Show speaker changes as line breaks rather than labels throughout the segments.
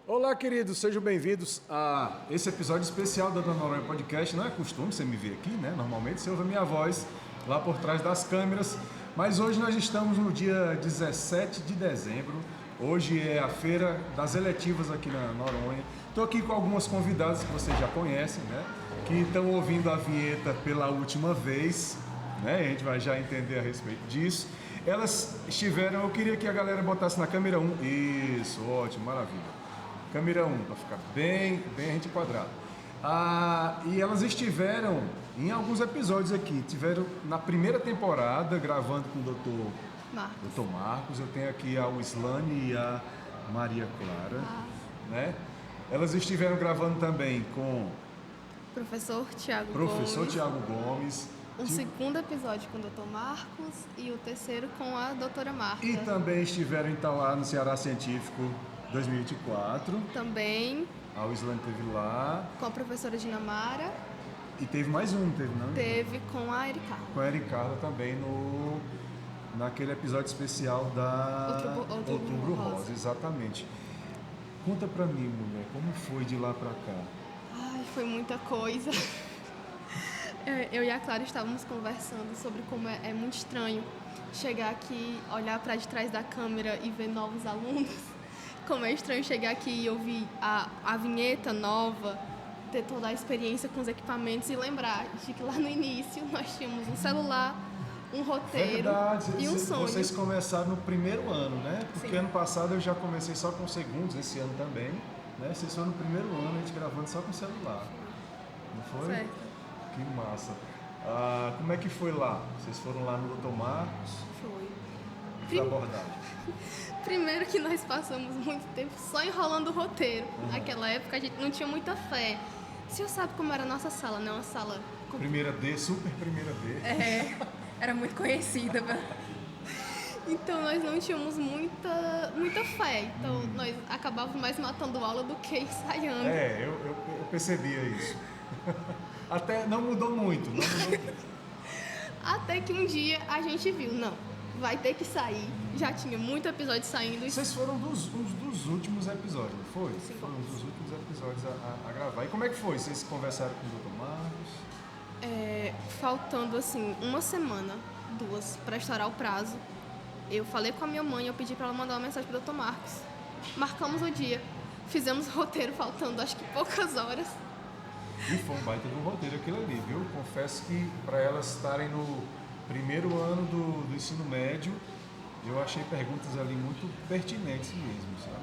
Olá, queridos, sejam bem-vindos a esse episódio especial da Dona Noronha Podcast. Não é costume você me ver aqui, né? Normalmente você ouve a minha voz lá por trás das câmeras, mas hoje nós estamos no dia 17 de dezembro. Hoje é a feira das eletivas aqui na Noronha. Estou aqui com algumas convidadas que vocês já conhecem, né? Que estão ouvindo a vinheta pela última vez, né? A gente vai já entender a respeito disso. Elas estiveram, eu queria que a galera botasse na câmera 1. Isso, ótimo, maravilha. Câmera 1, para ficar bem a gente quadrado. E elas estiveram em alguns episódios aqui. Tiveram na primeira temporada, gravando com o Dr. Marcos. Eu tenho aqui a Wislane e a Maria Clara. Né? Elas estiveram gravando também com
Professor Tiago
Gomes.
Segundo episódio com o Dr. Marcos e o terceiro com a doutora Marta.
E também estiveram então lá no Ceará Científico 2024.
Também.
A Wislane teve lá.
Com a professora Dinamara.
E teve mais um, teve não?
Teve com a Ericarda.
Com a Ericarda também naquele episódio especial da Outubro Rosa. Exatamente. Conta pra mim, mulher, como foi de lá pra cá?
Ai, foi muita coisa. Eu e a Clara estávamos conversando sobre como é muito estranho chegar aqui, olhar para de trás da câmera e ver novos alunos. Como é estranho chegar aqui e ouvir a vinheta nova, ter toda a experiência com os equipamentos e lembrar de que lá no início nós tínhamos um celular, um roteiro e um sonho.
Vocês começaram no primeiro ano, né? Porque Sim. Ano passado eu já comecei só com segundos, esse ano também. Né? Vocês foram no primeiro ano, a gente gravando só com celular. Não foi?
Certo.
Que massa. Como é que foi lá? Vocês foram lá no Dr. Marcos?
Foi.
A abordagem.
Primeiro que nós passamos muito tempo só enrolando o roteiro. Naquela época a gente não tinha muita fé. O senhor sabe como era a nossa sala, né? Uma sala...
Primeira D, super primeira D.
Era muito conhecida. Então nós não tínhamos muita fé. Então nós acabávamos mais matando aula do que ensaiando.
Eu percebia isso. Até não mudou muito.
Até que um dia a gente viu, não, vai ter que sair. Já tinha muito episódio saindo.
Vocês foram um dos últimos episódios, não foi?
Sim,
foram um dos últimos episódios a gravar. E como é que foi? Vocês conversaram com o Dr. Marcos?
Faltando assim, uma semana, 2, para estourar o prazo, eu falei com a minha mãe, eu pedi para ela mandar uma mensagem pro Dr. Marcos. Marcamos o dia, fizemos o roteiro faltando acho que poucas horas.
E foi um baita de um roteiro aquilo ali, viu? Confesso que para elas estarem no primeiro ano do ensino médio, eu achei perguntas ali muito pertinentes mesmo, sabe?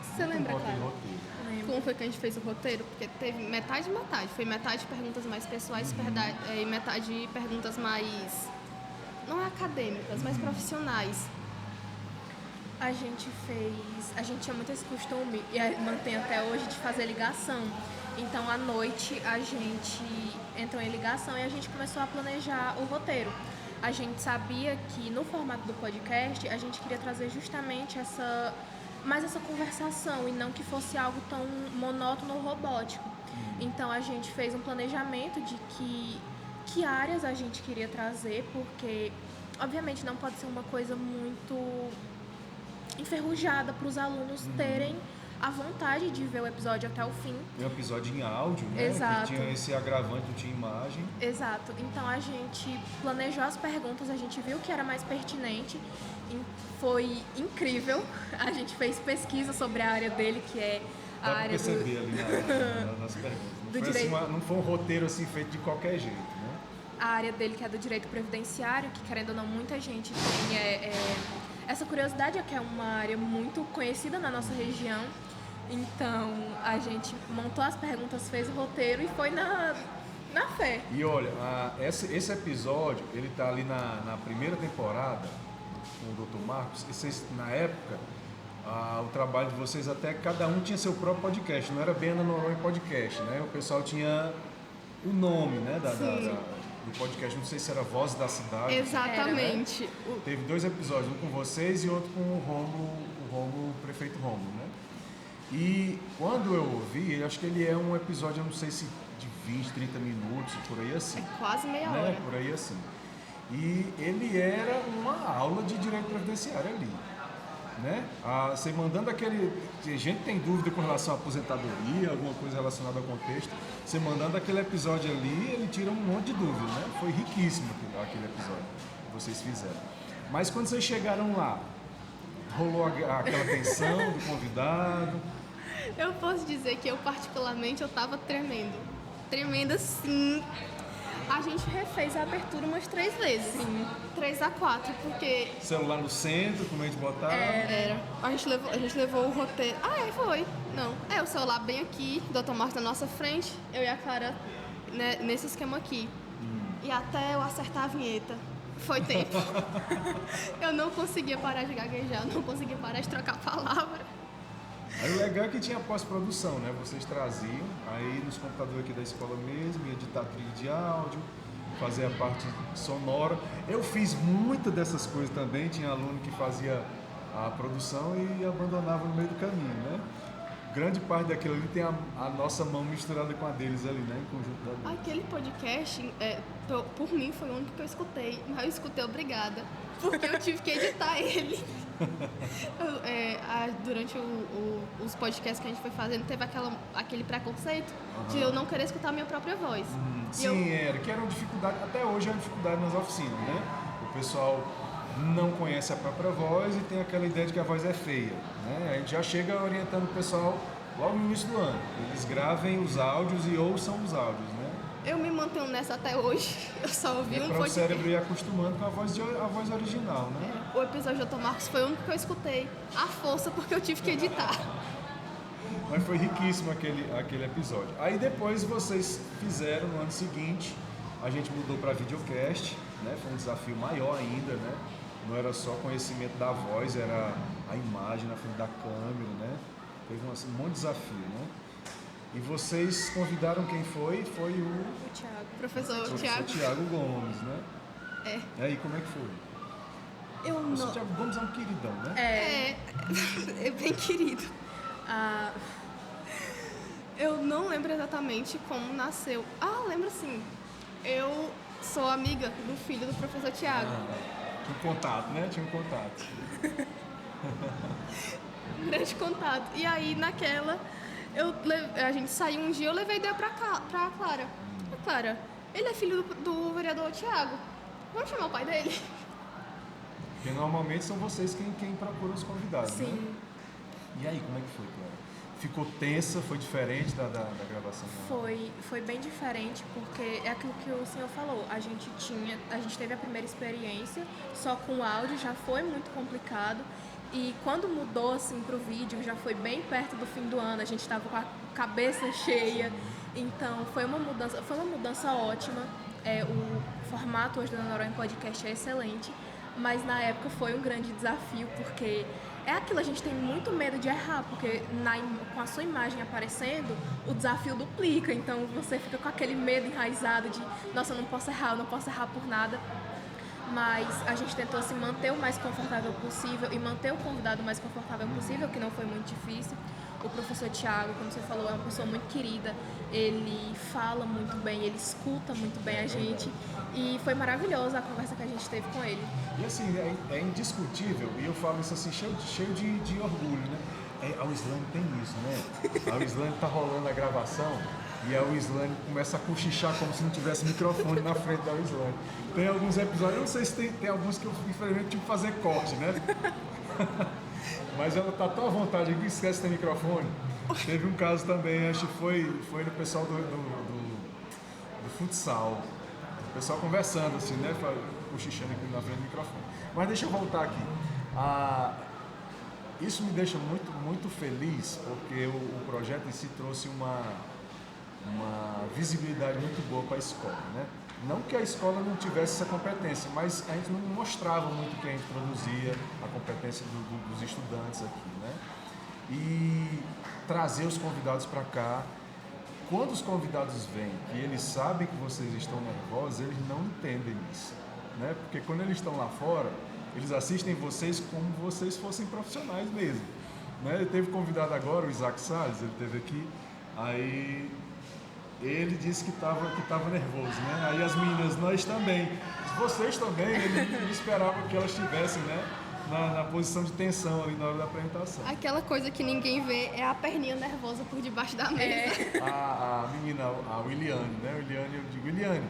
Você lembra, cara?
Roteiro.
Como foi que a gente fez o roteiro? Porque teve metade. Foi metade perguntas mais pessoais e metade perguntas mais... não acadêmicas, mas profissionais. A gente tinha muito esse costume, e mantém até hoje, de fazer ligação. Então, à noite, a gente entrou em ligação e a gente começou a planejar o roteiro. A gente sabia que, no formato do podcast, a gente queria trazer justamente mais essa conversação e não que fosse algo tão monótono ou robótico. Então, a gente fez um planejamento de que áreas a gente queria trazer, porque, obviamente, não pode ser uma coisa muito enferrujada para os alunos terem a vontade de ver o episódio até o fim.
E um episódio em áudio, né?
Exato.
Que tinha esse agravante, não tinha imagem.
Exato. Então a gente planejou as perguntas, a gente viu que era mais pertinente. Foi incrível. A gente fez pesquisa sobre a área dele, que é a área
do... Dá pra perceber ali nas perguntas. Não foi um roteiro assim feito de qualquer jeito, né?
A área dele, que é do direito previdenciário, que querendo ou não, muita gente tem essa curiosidade, que é uma área muito conhecida na nossa região. Então, a gente montou as perguntas, fez o roteiro e foi na fé.
E olha, esse episódio, ele tá ali na primeira temporada com o Dr. Marcos. E vocês, na época, o trabalho de vocês, até cada um tinha seu próprio podcast. Não era bem a Noronha Podcast, né? O pessoal tinha o nome, né, do podcast. Não sei se era Voz da Cidade.
Exatamente.
Era, né? Teve 2 episódios, um com vocês e outro com o prefeito Rômulo, né? E quando eu ouvi, acho que ele é um episódio, eu não sei se de 20, 30 minutos, por aí assim.
É quase meia
né?
hora.
Por aí assim. E ele era uma aula de direito previdenciário ali. né? Você mandando aquele... A gente tem dúvida com relação à aposentadoria, alguma coisa relacionada ao contexto. Você mandando aquele episódio ali, ele tira um monte de dúvida, né? Foi riquíssimo aquele episódio que vocês fizeram. Mas quando vocês chegaram lá, rolou aquela tensão do convidado?
Eu posso dizer que eu, particularmente, eu tava tremendo. Tremenda, sim. A gente refez a abertura umas 3 vezes. Sim. 3 a 4, porque...
Celular no centro, como a gente botava?
Era. A gente levou o roteiro... foi. Não. O celular bem aqui, o Dr. Marcos na nossa frente, eu e a Clara, né, nesse esquema aqui. E até eu acertar a vinheta. Foi tempo. Eu não conseguia parar de gaguejar, não conseguia parar de trocar palavra.
Aí o legal é que tinha pós-produção, né? Vocês traziam, aí nos computadores aqui da escola mesmo, ia editar trilha de áudio, fazer a parte sonora. Eu fiz muita dessas coisas também, tinha aluno que fazia a produção e abandonava no meio do caminho, né? Grande parte daquilo ali tem a nossa mão misturada com a deles ali, né? Em conjunto da deles.
Aquele podcast, por mim, foi o único que eu escutei, mas eu escutei obrigada, porque eu tive que editar ele. Durante os podcasts que a gente foi fazendo, teve aquele preconceito de eu não querer escutar a minha própria voz.
Sim, que era uma dificuldade, até hoje é uma dificuldade nas oficinas, né? O pessoal não conhece a própria voz e tem aquela ideia de que a voz é feia, né? A gente já chega orientando o pessoal logo no início do ano. Eles gravem os áudios e ouçam os áudios, né?
Eu me mantenho nessa até hoje. Eu só ouvi um
podcast. Para o cérebro ir acostumando com a voz original, né?
O episódio do Dr. Marcos foi o único que eu escutei à força, porque eu tive que editar.
Mas foi riquíssimo aquele episódio. Aí depois vocês fizeram no ano seguinte, a gente mudou para videocast, né? Foi um desafio maior ainda, né? Não era só conhecimento da voz, era a imagem na frente da câmera, né? Teve um monte de desafio, né? E vocês convidaram quem foi? Foi o
Thiago. Professor
Thiago Gomes, né? E aí, como é que foi? O Thiago Gomes é um queridão, né?
É bem querido. Eu não lembro exatamente como nasceu. Lembro sim. Eu sou amiga do filho do professor Thiago.
Tinha um contato, né? Tinha um contato.
Grande contato. E aí, naquela, a gente saiu um dia, eu levei ideia pra Clara. Clara, ele é filho do vereador Thiago. Vamos chamar o pai dele?
Porque normalmente são vocês quem procura os convidados,
sim,
né? E aí, como é que foi, Clara? Ficou tensa? Foi diferente da gravação?
Foi bem diferente, porque é aquilo que o senhor falou. A gente teve a primeira experiência só com áudio, já foi muito complicado. E quando mudou assim pro vídeo, já foi bem perto do fim do ano, a gente estava com a cabeça cheia. Então foi uma mudança ótima. O formato hoje do Dona Noronha Podcast é excelente, mas na época foi um grande desafio, porque é aquilo, a gente tem muito medo de errar, porque com a sua imagem aparecendo, o desafio duplica, então você fica com aquele medo enraizado de, nossa, eu não posso errar por nada. Mas a gente tentou se manter o mais confortável possível e manter o convidado o mais confortável possível, que não foi muito difícil. O professor Thiago, como você falou, é uma pessoa muito querida, ele fala muito bem, ele escuta muito bem a gente e foi maravilhosa a conversa que a gente teve com ele.
E assim, é indiscutível, e eu falo isso assim, cheio de orgulho, né? A Wislane tem isso, né? A Wislane tá rolando a gravação e a Wislane começa a cochichar como se não tivesse microfone na frente da Wislane. Tem alguns episódios, eu não sei se tem alguns que eu infelizmente tive que fazer corte, né? Mas ela tá tão à vontade que esquece de ter microfone. Teve um caso também, acho que foi no pessoal do futsal. O pessoal conversando assim, né? Cochichando aqui na frente do microfone. Mas deixa eu voltar aqui. Isso me deixa muito, muito feliz, porque o projeto em si trouxe uma visibilidade muito boa para a escola, né? Não que a escola não tivesse essa competência, mas a gente não mostrava muito o que a gente produzia, a competência dos estudantes aqui, né? E trazer os convidados para cá. Quando os convidados vêm e eles sabem que vocês estão nervosos, eles não entendem isso, né? Porque quando eles estão lá fora, eles assistem vocês como vocês fossem profissionais mesmo, né? Teve convidado agora, o Isaac Salles, ele esteve aqui, aí ele disse que estava nervoso, né? Aí as meninas, nós também, vocês também, ele não esperava que elas estivessem, né? na posição de tensão ali na hora da apresentação.
Aquela coisa que ninguém vê é a perninha nervosa por debaixo da mesa.
A menina, a Williane, né? Eu digo, Williane,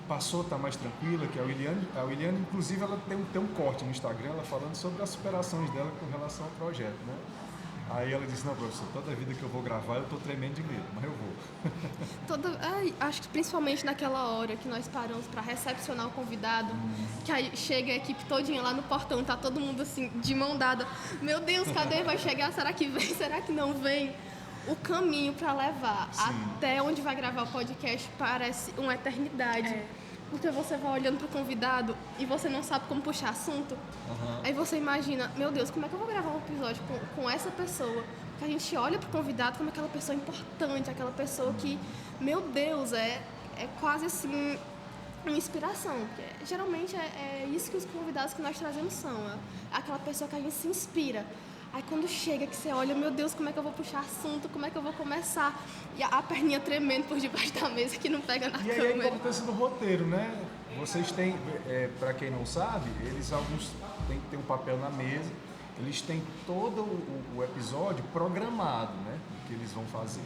passou, tá mais tranquila, que a Williane, inclusive, ela tem um corte no Instagram, ela falando sobre as superações dela com relação ao projeto, né? Aí ela disse, não, professor, toda vida que eu vou gravar eu tô tremendo de medo, mas eu vou.
Acho que principalmente naquela hora que nós paramos para recepcionar o convidado, que aí chega a equipe todinha lá no portão, tá todo mundo assim, de mão dada. Meu Deus, cadê? Vai chegar? Será que vem? Será que não vem? O caminho para levar até onde vai gravar o podcast parece uma eternidade. Porque você vai olhando pro convidado e você não sabe como puxar assunto. Aí você imagina, meu Deus, como é que eu vou gravar um episódio com essa pessoa? Porque a gente olha pro convidado como aquela pessoa importante, aquela pessoa que, meu Deus, é quase assim uma inspiração. Porque, geralmente é isso que os convidados que nós trazemos são. É aquela pessoa que a gente se inspira. Aí quando chega que você olha, meu Deus, como é que eu vou puxar assunto? Como é que eu vou começar? E a perninha tremendo por debaixo da mesa que não pega na câmera.
E aí a importância do roteiro, né? Vocês têm, para quem não sabe, alguns têm um papel na mesa, eles têm todo o episódio programado, né? O que eles vão fazer.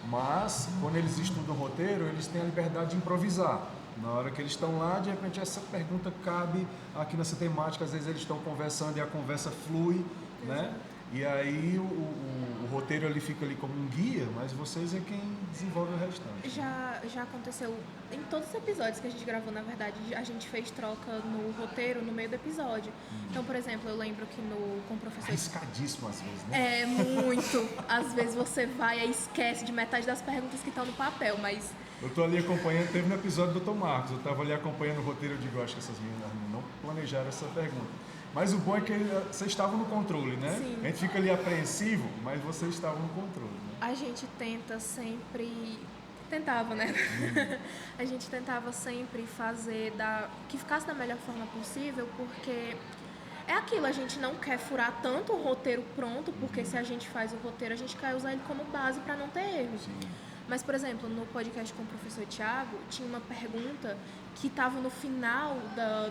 Mas, quando eles estudam o roteiro, eles têm a liberdade de improvisar. Na hora que eles estão lá, de repente essa pergunta cabe aqui nessa temática, às vezes eles estão conversando e a conversa flui, né? E aí o roteiro ali fica ali como um guia, mas vocês é quem desenvolve o restante.
Já aconteceu em todos os episódios que a gente gravou, na verdade, a gente fez troca no roteiro no meio do episódio. Então, por exemplo, eu lembro que com o professor...
Arriscadíssimo às vezes, né?
É, muito. Às vezes você vai e esquece de metade das perguntas que estão no papel, mas...
Eu tô ali acompanhando, teve no episódio do Dr. Marcos, eu tava ali acompanhando o roteiro, eu digo, acho que essas meninas não planejaram essa pergunta. Mas o bom é que vocês estavam no controle, né?
Sim.
A gente fica ali apreensivo, mas vocês estavam no controle, né?
A gente tenta sempre... Tentava, né? A gente tentava sempre fazer que ficasse da melhor forma possível, porque é aquilo, a gente não quer furar tanto o roteiro pronto, porque se a gente faz o roteiro, a gente quer usar ele como base para não ter erros.
Sim.
Mas, por exemplo, no podcast com o professor Thiago, tinha uma pergunta que estava no final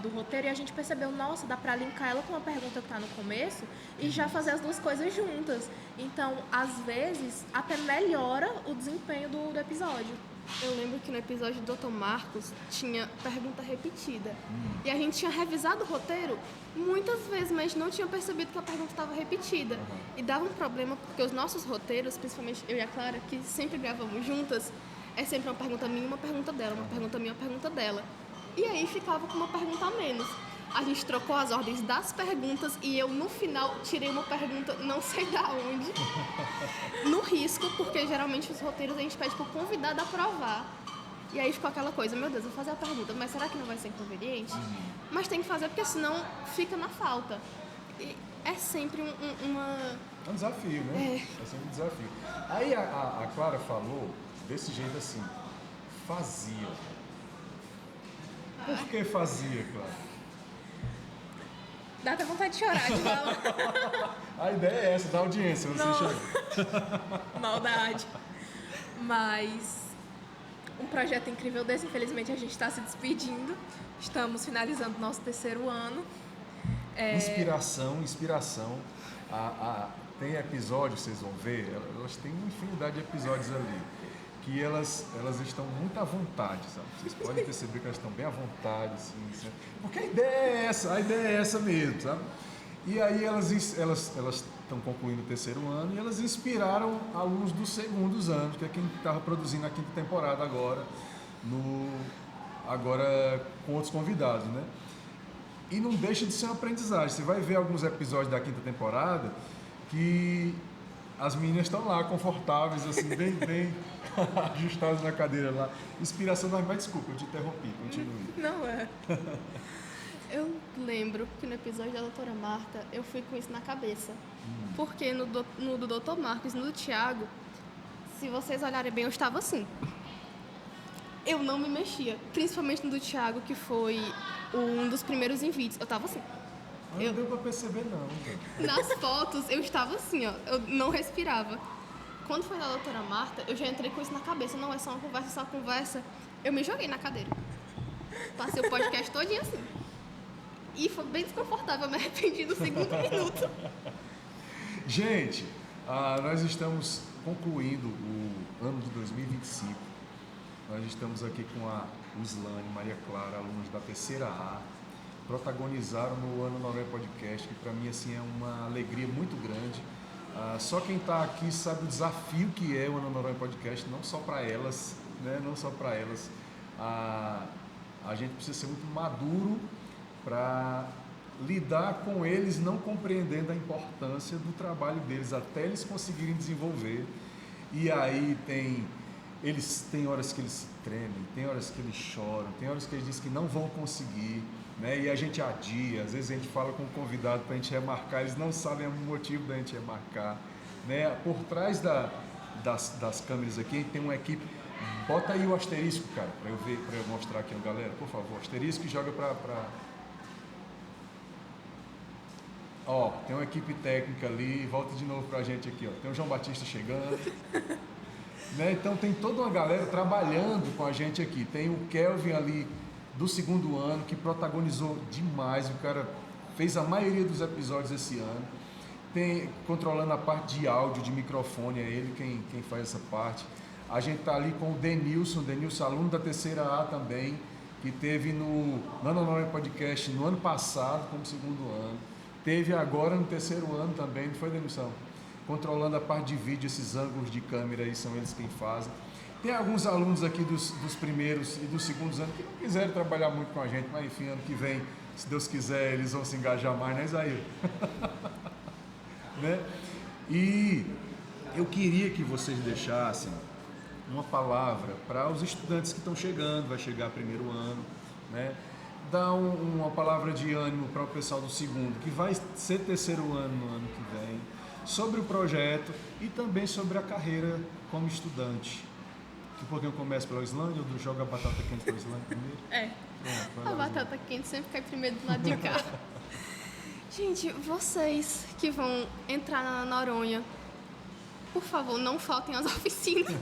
do roteiro e a gente percebeu, nossa, dá para linkar ela com uma pergunta que está no começo e já fazer as duas coisas juntas. Então, às vezes, até melhora o desempenho do episódio.
Eu lembro que no episódio do Dr. Marcos tinha pergunta repetida. E a gente tinha revisado o roteiro muitas vezes, mas não tinha percebido que a pergunta estava repetida. E dava um problema porque os nossos roteiros, principalmente eu e a Clara, que sempre gravamos juntas, é sempre uma pergunta minha e uma pergunta dela, uma pergunta minha e uma pergunta dela. E aí ficava com uma pergunta a menos. A gente trocou as ordens das perguntas e eu, no final, tirei uma pergunta, não sei da onde, no risco, porque geralmente os roteiros a gente pede pro convidado aprovar. E aí ficou aquela coisa, meu Deus, eu vou fazer a pergunta, mas será que não vai ser inconveniente? Mas tem que fazer, porque senão fica na falta. E é sempre
É um desafio, né? É sempre um desafio. Aí a Clara falou desse jeito assim, fazia. Por que fazia, Clara?
Dá até vontade de chorar de falar.
A ideia é essa, da audiência, você chega.
Maldade. Mas um projeto incrível desse, infelizmente a gente está se despedindo. Estamos finalizando nosso 3º ano.
Inspiração. Tem episódios, vocês vão ver, elas têm uma infinidade de episódios ali, que elas estão muito à vontade, sabe? Vocês podem perceber que elas estão bem à vontade, assim, porque a ideia é essa mesmo, sabe? E aí elas estão concluindo o 3º ano e elas inspiraram alunos dos segundos anos, que é quem estava produzindo a 5ª temporada agora com outros convidados, né? E não deixa de ser uma aprendizagem. Você vai ver alguns episódios da 5ª temporada que as meninas estão lá, confortáveis, assim, bem ajustadas na cadeira lá. Inspiração, mas desculpa, eu te interrompi, continue.
Não é.
Eu lembro que no episódio da doutora Marta, eu fui com isso na cabeça. Porque no do doutor Marcos e no do Thiago, se vocês olharem bem, eu estava assim. Eu não me mexia. Principalmente no do Thiago, que foi um dos primeiros envites. Eu estava assim.
Não deu pra perceber não, cara.
Nas fotos, eu estava assim, ó. Eu não respirava. Quando foi na doutora Marta, eu já entrei com isso na cabeça. Não, é só uma conversa. Eu me joguei na cadeira. Passei o podcast todinho assim. E foi bem desconfortável, me arrependi do segundo minuto.
Gente, nós estamos concluindo o ano de 2025. Nós estamos aqui com a Uslane, Maria Clara, alunos da terceira A, protagonizaram no Ano Noronha Podcast, que para mim assim, é uma alegria muito grande. Só quem está aqui sabe o desafio que é o Ano Noronha Podcast, não só para elas, né? Não só para elas. A gente precisa ser muito maduro para lidar com eles não compreendendo a importância do trabalho deles até eles conseguirem desenvolver. E aí eles têm horas que eles se tremem, tem horas que eles choram, tem horas que eles dizem que não vão conseguir, né? E a gente adia, às vezes a gente fala com o convidado para a gente remarcar, eles não sabem o motivo da gente remarcar, né? Por trás das câmeras aqui tem uma equipe. Bota aí o asterisco, cara, para eu ver, para eu mostrar aqui, galera, por favor, asterisco e joga para... Ó, tem uma equipe técnica ali, volta de novo pra gente aqui, ó. Tem o João Batista chegando, né? Então tem toda uma galera trabalhando com a gente aqui. Tem o Kelvin ali do segundo ano, que protagonizou demais, o cara fez a maioria dos episódios esse ano. Tem, controlando a parte de áudio, de microfone, é ele quem faz essa parte. A gente tá ali com o Denilson, aluno da terceira A também, que teve no Ano Noronha Podcast no ano passado, como segundo ano. Teve agora no terceiro ano também, não foi, Denilson? Controlando a parte de vídeo, esses ângulos de câmera aí são eles quem fazem. Tem alguns alunos aqui dos primeiros e dos segundos anos que não quiseram trabalhar muito com a gente, mas enfim, ano que vem, se Deus quiser, eles vão se engajar mais, né, Isaías? Né? E eu queria que vocês deixassem uma palavra para os estudantes que estão chegando, vai chegar primeiro ano, né? Dar uma palavra de ânimo para o pessoal do segundo, que vai ser terceiro ano no ano que vem, sobre o projeto e também sobre a carreira como estudante. Que pouquinho começa pela Islândia, ou joga a batata quente pela Islândia primeiro?
É. A batata quente sempre cai primeiro do lado de cá. Gente, vocês que vão entrar na Noronha, por favor, não faltem às oficinas.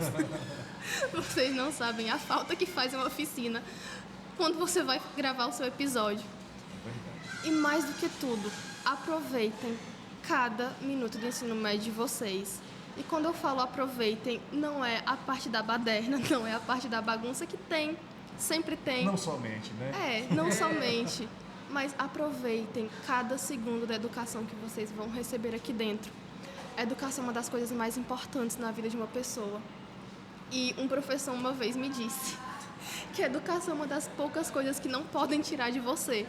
Vocês não sabem a falta que faz uma oficina quando você vai gravar o seu episódio. E mais do que tudo, aproveitem cada minuto do ensino médio de vocês. E quando eu falo aproveitem, não é a parte da baderna, não é a parte da bagunça que tem, sempre tem.
Não somente, né?
Não somente. Mas aproveitem cada segundo da educação que vocês vão receber aqui dentro. A educação é uma das coisas mais importantes na vida de uma pessoa. E um professor uma vez me disse que a educação é uma das poucas coisas que não podem tirar de você.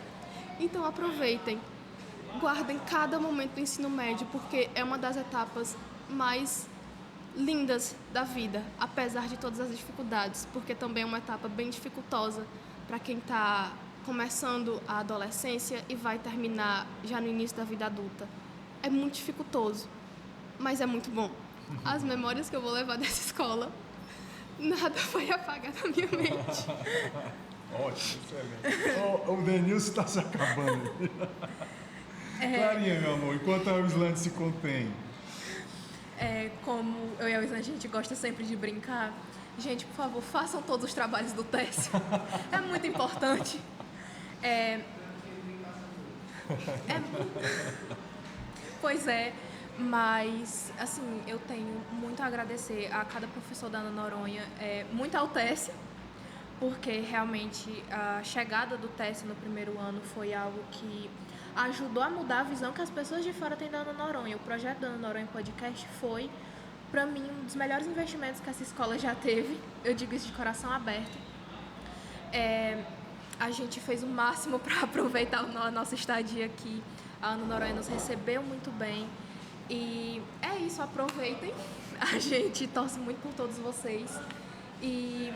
Então aproveitem, guardem cada momento do ensino médio, porque é uma das etapas mais lindas da vida, apesar de todas as dificuldades, porque também é uma etapa bem dificultosa para quem está começando a adolescência e vai terminar já no início da vida adulta. É muito dificultoso, mas é muito bom. As memórias que eu vou levar dessa escola, nada vai apagar da minha mente.
Ótimo, excelente. O Denilson está se acabando. Clarinha, meu amor, enquanto a Islândia se contém.
Como eu e a Islândia, a gente gosta sempre de brincar. Gente, por favor, façam todos os trabalhos do Técio. É muito importante. Pois é, mas, assim, eu tenho muito a agradecer a cada professor da Ana Noronha, muito ao Técio, porque realmente a chegada do Técio no primeiro ano foi algo que ajudou a mudar a visão que as pessoas de fora têm da Ana Noronha. O projeto da Ana Noronha Podcast foi, para mim, um dos melhores investimentos que essa escola já teve. Eu digo isso de coração aberto. A gente fez o máximo para aproveitar a nossa estadia aqui. A Ana Noronha nos recebeu muito bem. E é isso, aproveitem. A gente torce muito por todos vocês. E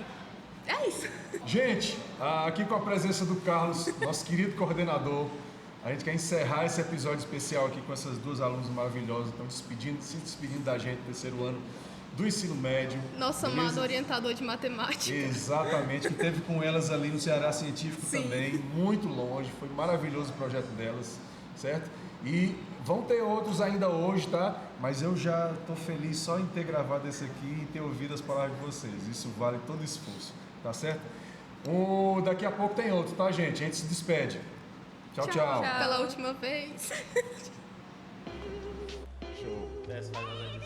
é isso.
Gente, aqui com a presença do Carlos, nosso querido coordenador, a gente quer encerrar esse episódio especial aqui com essas duas alunas maravilhosas, estão se despedindo da gente do terceiro ano do ensino médio.
Nosso amado orientador de matemática.
Exatamente, que teve com elas ali no Ceará Científico. Sim. Também, muito longe, foi maravilhoso o projeto delas, certo? E vão ter outros ainda hoje, tá? Mas eu já estou feliz só em ter gravado esse aqui e ter ouvido as palavras de vocês. Isso vale todo esforço, tá certo? Daqui a pouco tem outro, tá, gente? A gente se despede. Tchau, tchau.
Pela última vez.
Show.
Desce, faz